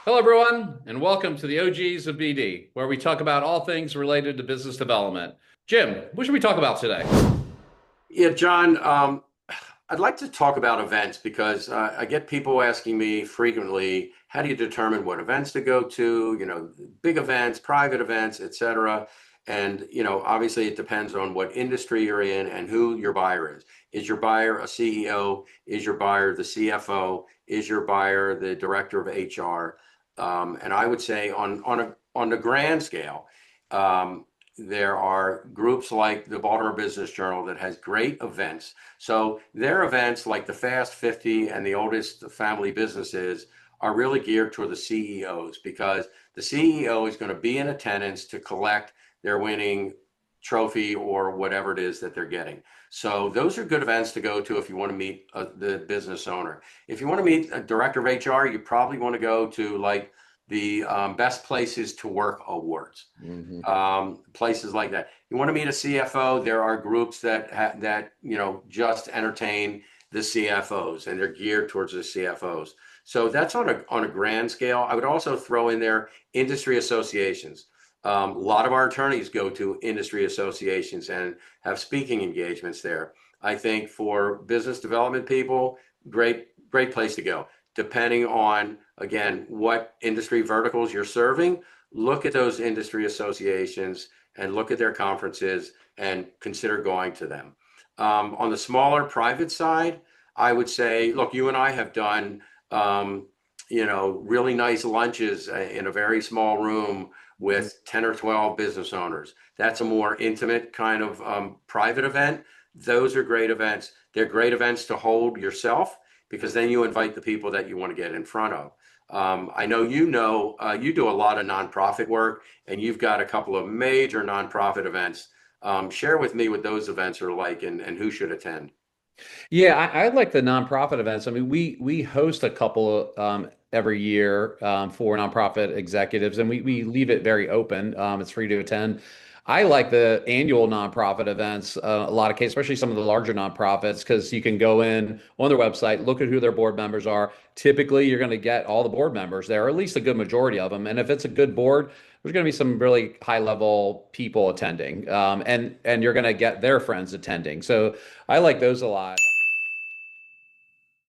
Hello, everyone, and welcome to the OGs of BD, where we talk about all things related to business development. Jim, what should we talk about today? Yeah, John, I'd like to talk about events because I get people asking me frequently, how do you determine what events to go to, big events, private events, et cetera. And, obviously it depends on what industry you're in and who your buyer is. Is your buyer a CEO? Is your buyer the CFO? Is your buyer the director of HR? And I would say on the grand scale, um, there are groups like the Baltimore Business Journal that has great events. So their events like the Fast 50 and the oldest family businesses are really geared toward the CEOs because the CEO is going to be in attendance to collect their winning trophy or whatever it is that they're getting. So those are good events to go to if you want to meet the business owner. If you want to meet a director of HR, you probably want to go to like the best places to work awards, Mhm. places like that. You want to meet a CFO? There are groups that just entertain the CFOs, and they're geared towards the CFOs. So that's on a grand scale. I would also throw in there industry associations. A lot of our attorneys go to industry associations and have speaking engagements there. I think for business development people, great place to go. Depending on, again, what industry verticals you're serving, look at those industry associations and look at their conferences and consider going to them. On the smaller private side, I would say, look, you and I have done, really nice lunches in a very small room with 10 or 12 business owners. That's a more intimate kind of private event. Those are great events. They're great events to hold yourself because then you invite the people that you want to get in front of. I know you do a lot of nonprofit work, and you've got a couple of major nonprofit events. Share with me what those events are like and who should attend. Yeah, I like the nonprofit events. I mean, we host a couple every year for nonprofit executives, and we leave it very open. It's free to attend. I like the annual nonprofit events, a lot of cases, especially some of the larger nonprofits, because you can go in on their website, look at who their board members are. Typically, you're going to get all the board members there, or at least a good majority of them. And if it's a good board, there's going to be some really high level people attending, and you're going to get their friends attending. So I like those a lot.